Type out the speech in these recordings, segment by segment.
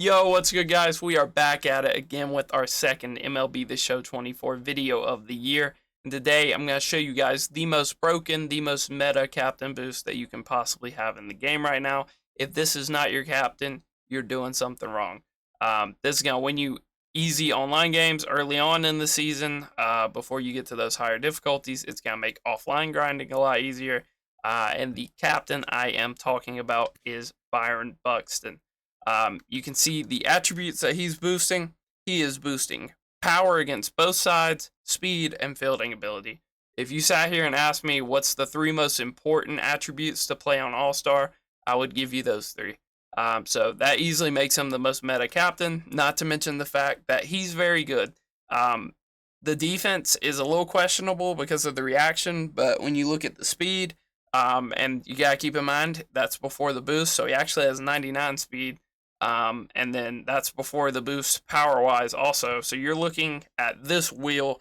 Yo, what's good, guys? We are back at it again with our second MLB The Show 24 video of the year. And today, I'm going to show you guys the most broken, the most meta captain boost that you can possibly have in the game right now. If this is not your captain, you're doing something wrong. This is going to win you easy online games early on in the season. Before you get to those higher difficulties, it's going to make offline grinding a lot easier. And the captain I am talking about is Byron Buxton. You can see the attributes that he's boosting. He is boosting power against both sides, speed, and fielding ability. If you sat here and asked me what's the three most important attributes to play on All-Star, I would give you those three. So that easily makes him the most meta captain, not to mention the fact that he's very good. The defense is a little questionable because of the reaction, but when you look at the speed, and you got to keep in mind, that's before the boost, so he actually has 99 speed. And then that's before the boost power-wise also. So you're looking at this wheel,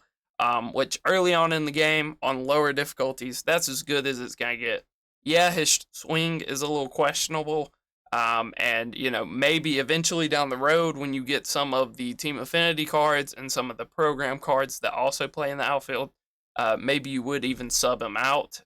which early on in the game, on lower difficulties, that's as good as it's going to get. Yeah, his swing is a little questionable. And, maybe eventually down the road when you get some of the team affinity cards and some of the program cards that also play in the outfield, maybe you would even sub him out,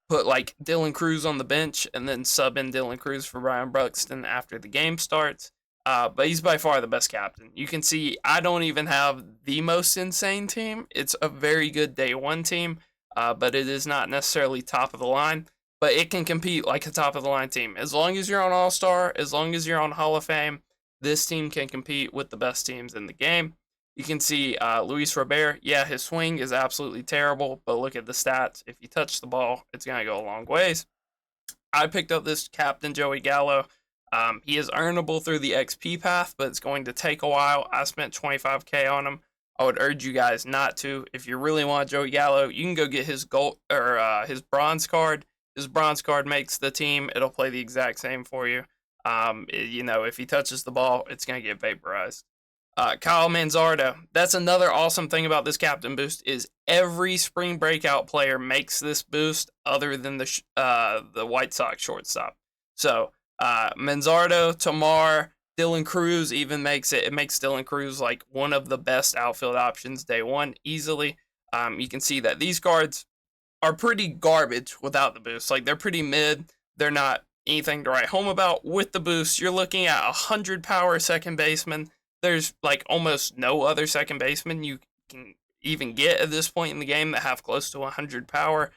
put like Dylan Cruz on the bench and then sub in Dylan Cruz for Byron Buxton after the game starts. But he's by far the best captain. You can see I don't even have the most insane team. It's a very good day one team, but it is not necessarily top of the line. But it can compete like a top of the line team. As long as you're on All-Star, as long as you're on Hall of Fame, this team can compete with the best teams in the game. You can see Luis Robert, yeah, his swing is absolutely terrible, but look at the stats. If you touch the ball, it's going to go a long ways. I picked up this captain, Joey Gallo. He is earnable through the XP path, but it's going to take a while. I spent $25K on him. I would urge you guys not to. If you really want Joey Gallo, you can go get his gold or his bronze card. His bronze card makes the team. It'll play the exact same for you. If he touches the ball, it's going to get vaporized. Kyle Manzardo. That's another awesome thing about this captain boost is every spring breakout player makes this boost other than the White Sox shortstop. So Manzardo, Tamar, Dylan Cruz even makes it. It makes Dylan Cruz like one of the best outfield options day one easily. You can see that these cards are pretty garbage without the boost. Like they're pretty mid. They're not anything to write home about. With the boost, you're looking at 100 power second baseman. There's like almost no other second baseman you can even get at this point in the game that have close to 100 power,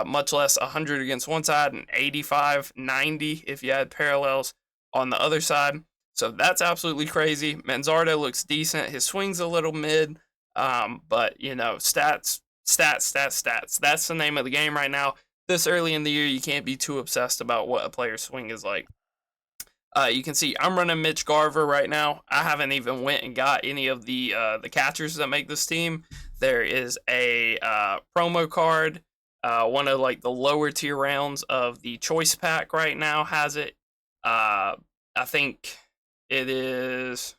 much less 100 against one side and 85, 90 if you had parallels on the other side. So that's absolutely crazy. Manzardo looks decent. His swing's a little mid, but stats. That's the name of the game right now. This early in the year, you can't be too obsessed about what a player's swing is like. You can see I'm running Mitch Garver right now. I haven't even went and got any of the catchers that make this team. There is a promo card. One of like the lower tier rounds of the choice pack right now has it. I think it's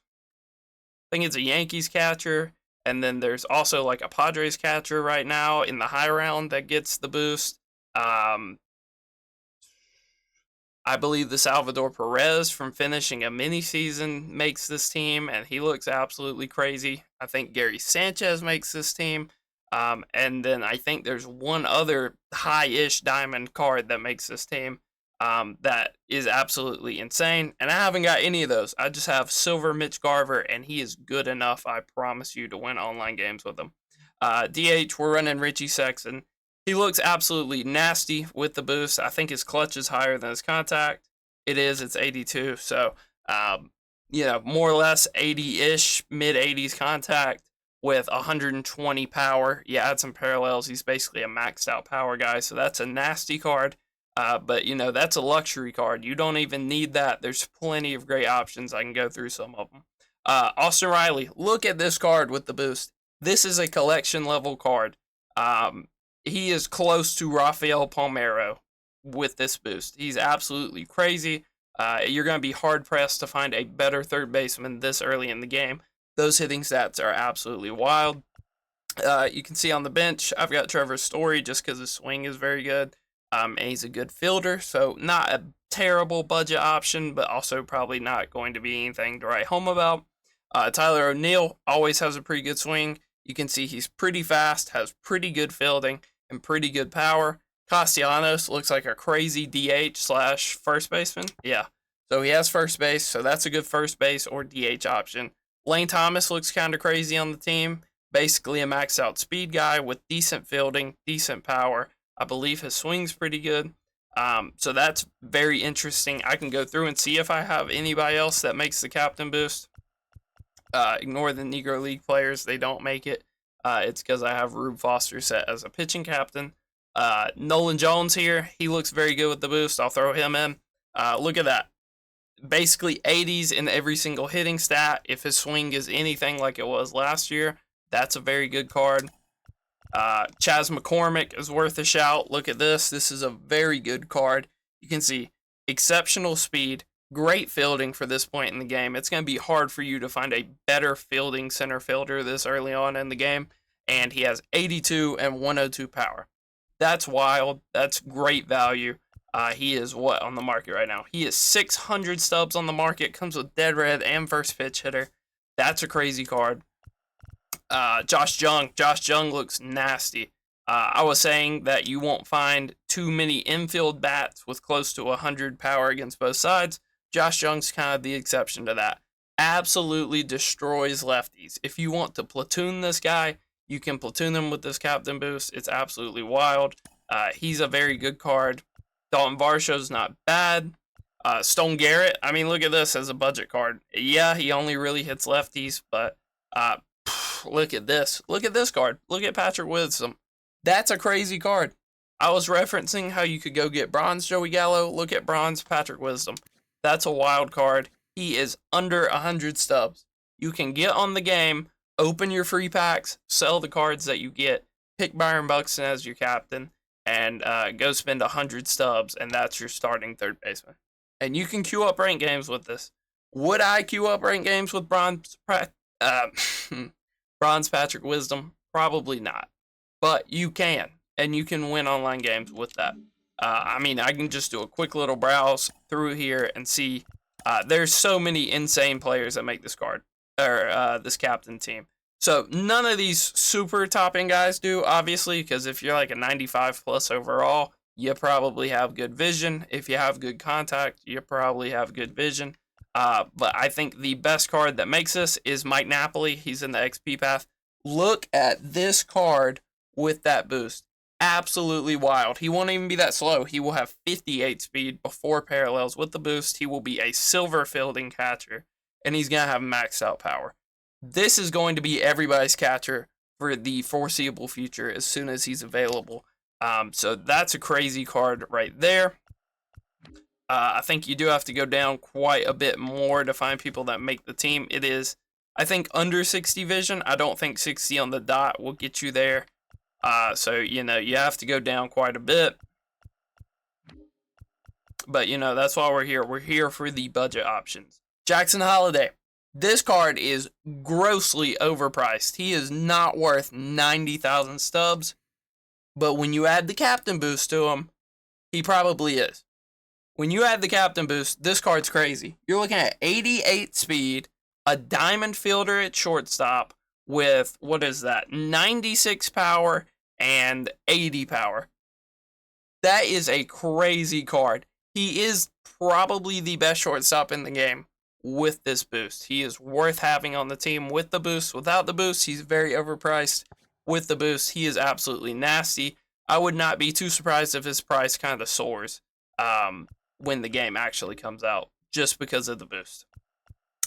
a Yankees catcher. And then there's also like a Padres catcher right now in the high round that gets the boost. I believe the Salvador Perez from finishing a mini season makes this team, and he looks absolutely crazy. I think Gary Sanchez makes this team. And then I think there's one other high-ish diamond card that makes this team that is absolutely insane. And I haven't got any of those. I just have Silver Mitch Garver, and he is good enough, I promise you, to win online games with him. DH, we're running Richie Sexson. He looks absolutely nasty with the boost. I think his clutch is higher than his contact. It is. It's 82. So, more or less 80-ish, mid-80s contact with 120 power. You add some parallels. He's basically a maxed out power guy. So that's a nasty card. But, that's a luxury card. You don't even need that. There's plenty of great options. I can go through some of them. Austin Riley. Look at this card with the boost. This is a collection level card. He is close to Rafael Palmeiro with this boost. He's absolutely crazy. You're going to be hard-pressed to find a better third baseman this early in the game. Those hitting stats are absolutely wild. You can see on the bench, I've got Trevor Story just because his swing is very good. And he's a good fielder, so not a terrible budget option, but also probably not going to be anything to write home about. Tyler O'Neill always has a pretty good swing. You can see he's pretty fast, has pretty good fielding, and pretty good power. Castellanos looks like a crazy DH slash first baseman. Yeah, so he has first base, so that's a good first base or DH option. Lane Thomas looks kind of crazy on the team. Basically a maxed out speed guy with decent fielding, decent power. I believe his swing's pretty good. So that's very interesting. I can go through and see if I have anybody else that makes the captain boost. Ignore the Negro League players. They don't make it. It's because I have Rube Foster set as a pitching captain. Nolan Jones here. He looks very good with the boost. I'll throw him in. Look at that. Basically 80s in every single hitting stat. If his swing is anything like it was last year, that's a very good card. Chas McCormick is worth a shout. Look at this. This is a very good card. You can see exceptional speed, great fielding for this point in the game. It's going to be hard for you to find a better fielding center fielder this early on in the game. And he has 82 and 102 power. That's wild. That's great value. He is what on the market right now? He is 600 stubs on the market. Comes with dead red and first pitch hitter. That's a crazy card. Josh Jung. Josh Jung looks nasty. I was saying that you won't find too many infield bats with close to 100 power against both sides. Josh Jung's kind of the exception to that. Absolutely destroys lefties. If you want to platoon this guy, you can platoon him with this captain boost. It's absolutely wild. He's a very good card. Dalton Varsho's not bad. Stone Garrett, I mean, look at this as a budget card. Yeah, he only really hits lefties, but look at this. Look at this card. Look at Patrick Wisdom. That's a crazy card. I was referencing how you could go get bronze Joey Gallo. Look at bronze Patrick Wisdom. That's a wild card. He is under 100 stubs. You can get on the game, open your free packs, sell the cards that you get, pick Byron Buxton as your captain, and go spend 100 stubs, and that's your starting third baseman. And you can queue up rank games with this. Would I queue up rank games with bronze Patrick Wisdom? Probably not. But you can, and you can win online games with that. I mean, I can just do a quick little browse through here and see. There's so many insane players that make this card, or this captain team. So none of these super top-end guys do, obviously, because if you're like a 95 plus overall, you probably have good vision. If you have good contact, you probably have good vision. But I think the best card that makes this is Mike Napoli. He's in the XP path. Look at this card with that boost. Absolutely wild. He won't even be that slow. He will have 58 speed before parallels with the boost. He will be a silver fielding catcher, and he's going to have maxed out power. This is going to be everybody's catcher for the foreseeable future as soon as he's available. So that's a crazy card right there. I think you do have to go down quite a bit more to find people that make the team. It is, I think, under 60 vision. I don't think 60 on the dot will get you there. So, you know, you have to go down quite a bit. But, you know, that's why we're here. We're here for the budget options. Jackson Holliday. This card is grossly overpriced. He is not worth 90,000 stubs. But when you add the captain boost to him, he probably is. When you add the captain boost, this card's crazy. You're looking at 88 speed, a diamond fielder at shortstop with, what is that, 96 power and 80 power. That is a crazy card. He is probably the best shortstop in the game with this boost. He is worth having on the team with the boost. Without the boost, he's very overpriced. With the boost, he is absolutely nasty. I would not be too surprised if his price kind of soars when the game actually comes out, just because of the boost.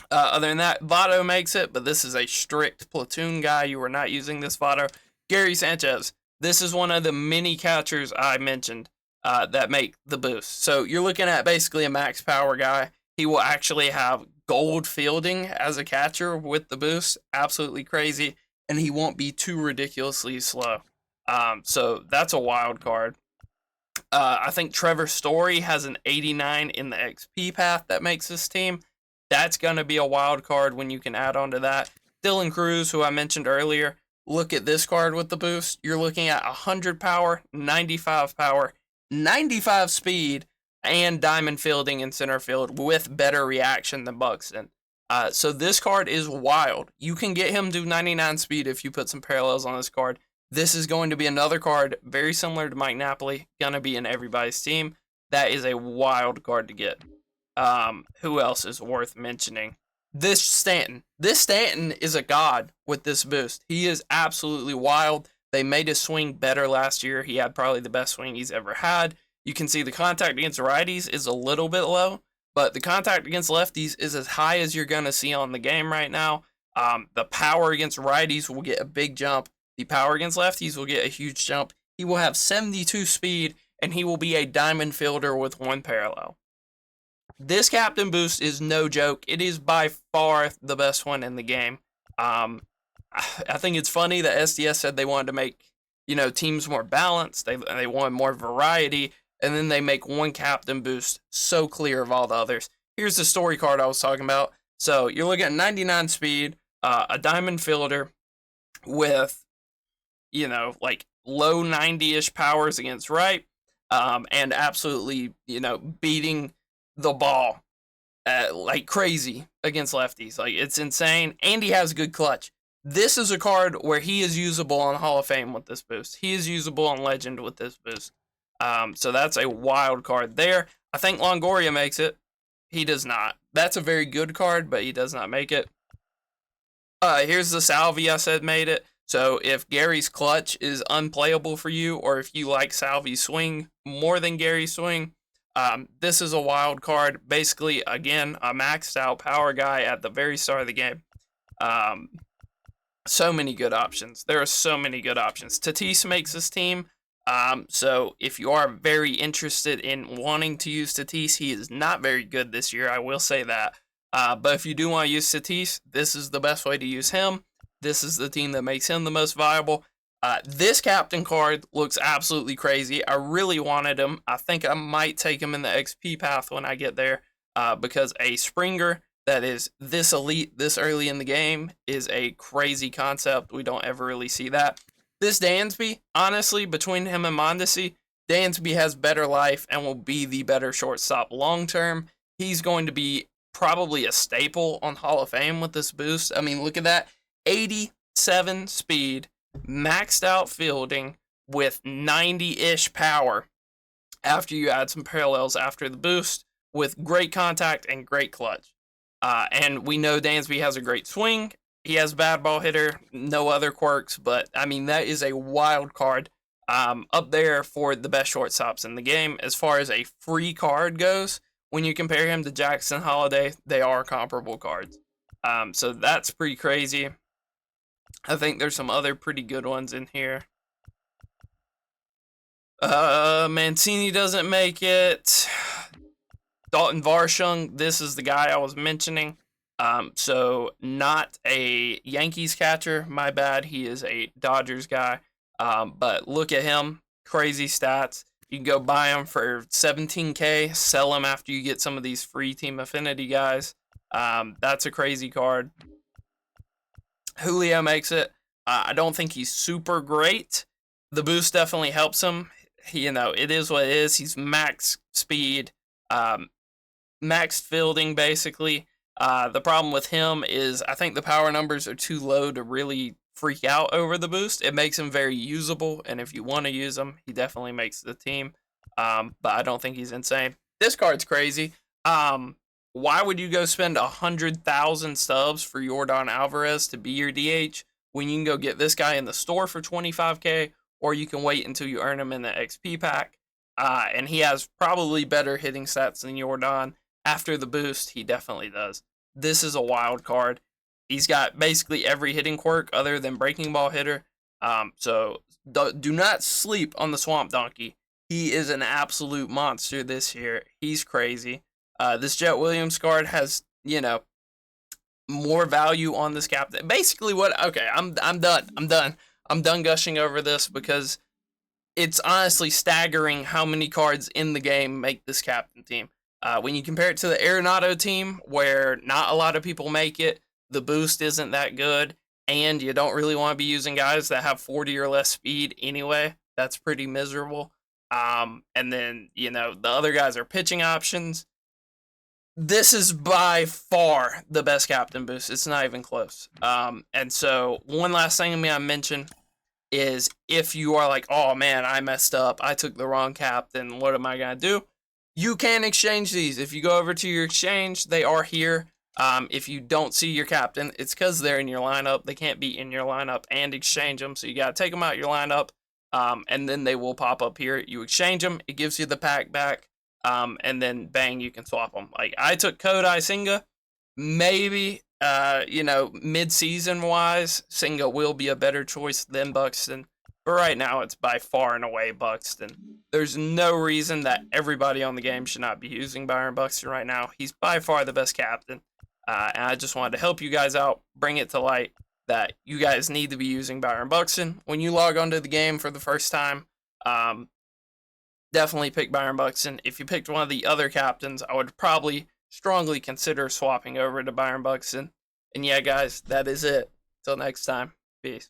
Other than that, Votto makes it, but this is a strict platoon guy. You are not using this Votto. Gary Sanchez. This is one of the many catchers I mentioned that make the boost. So you're looking at basically a max power guy. He will actually have gold fielding as a catcher with the boost. Absolutely crazy. And he won't be too ridiculously slow. So that's a wild card. I think Trevor Story has an 89 in the XP path that makes this team. That's going to be a wild card when you can add on to that. Dylan Cruz, who I mentioned earlier, look at this card with the boost. You're looking at 100 power, 95 power, 95 speed, and diamond fielding in center field with better reaction than Buxton. So this card is wild. You can get him to 99 speed if you put some parallels on this card. This is going to be another card very similar to Mike Napoli, gonna be in everybody's team. That is a wild card to get. Who else is worth mentioning? This Stanton. This Stanton is a god with this boost. He is absolutely wild. They made his swing better last year. He had probably the best swing he's ever had. You can see the contact against righties is a little bit low, but the contact against lefties is as high as you're going to see on the game right now. The power against righties will get a big jump. The power against lefties will get a huge jump. He will have 72 speed, and he will be a diamond fielder with 1 parallel. This captain boost is no joke. It is by far the best one in the game. I think it's funny that SDS said they wanted to make, teams more balanced. They wanted more variety, and then they make one captain boost so clear of all the others. Here's the story card I was talking about. So you're looking at 99 speed, a diamond fielder with, like low 90-ish powers against right, and absolutely, beating the ball like crazy against lefties. Like, it's insane, and he has good clutch. This is a card where he is usable on Hall of Fame with this boost. He is usable on Legend with this boost. So that's a wild card there. I think Longoria makes it. He does not. That's a very good card, but he does not make it. Here's the Salvi I said made it. So if Gary's clutch is unplayable for you, or if you like Salvi's swing more than Gary's swing, this is a wild card. Basically, again, a maxed out power guy at the very start of the game. So many good options. There are so many good options. Tatis makes this team. So if you are very interested in wanting to use Tatis, he is not very good this year, I will say that. But if you do want to use Tatis, this is the best way to use him. This is the team that makes him the most viable. This captain card looks absolutely crazy. I really wanted him. I think I might take him in the XP path when I get there, because a Springer that is this elite this early in the game is a crazy concept. We don't ever really see that. This Dansby, honestly, between him and Mondesi, Dansby has better life and will be the better shortstop long term. He's going to be probably a staple on Hall of Fame with this boost. I mean, look at that. 87 speed, maxed out fielding with 90-ish power after you add some parallels after the boost, with great contact and great clutch. And we know Dansby has a great swing. He has bad ball hitter, no other quirks, but I mean, that is a wild card, up there for the best shortstops in the game. As far as a free card goes, when you compare him to Jackson Holiday, they are comparable cards. So that's pretty crazy. I think there's some other pretty good ones in here. Mancini doesn't make it. Dalton Varsho, this is the guy I was mentioning. So not a Yankees catcher, my bad. He is a Dodgers guy. But look at him, crazy stats. You can go buy him for $17K, sell him after you get some of these free Team Affinity guys. That's a crazy card. Julio makes it. I don't think he's super great. The boost definitely helps him. It is what it is. He's max speed, max fielding, basically. The problem with him is I think the power numbers are too low to really freak out over the boost. It makes him very usable, and if you want to use him, he definitely makes the team. But I don't think he's insane. This card's crazy. Why would you go spend 100,000 stubs for Yordan Alvarez to be your DH when you can go get this guy in the store for 25K, or you can wait until you earn him in the XP pack? And he has probably better hitting stats than Yordan. After the boost, he definitely does. This is a wild card. He's got basically every hitting quirk other than breaking ball hitter. So do not sleep on the Swamp Donkey. He is an absolute monster this year. He's crazy. This Jet Williams card has, more value on this captain. Basically I'm done. I'm done gushing over this because it's honestly staggering how many cards in the game make this captain team. When you compare it to the Arenado team, where not a lot of people make it, the boost isn't that good, and you don't really want to be using guys that have 40 or less speed anyway. That's pretty miserable. And then, you know, the other guys are pitching options. This is by far the best captain boost. It's not even close. And so one last thing I'm going to mention is if you are like, oh man, I messed up. I took the wrong captain. What am I going to do? You can exchange these. If you go over to your exchange, they are here. If you don't see your captain, it's because they're in your lineup. They can't be in your lineup and exchange them. So you got to take them out of your lineup. And then they will pop up here. You exchange them. It gives you the pack back. And then bang, you can swap them. Like I took Kodai Senga. Maybe, you know, mid-season wise, Senga will be a better choice than Buxton. But right now, it's by far and away Buxton. There's no reason that everybody on the game should not be using Byron Buxton right now. He's by far the best captain. And I just wanted to help you guys out, bring it to light that you guys need to be using Byron Buxton. When you log onto the game for the first time, definitely pick Byron Buxton. If you picked one of the other captains, I would probably strongly consider swapping over to Byron Buxton. And yeah, guys, that is it. Till next time. Peace.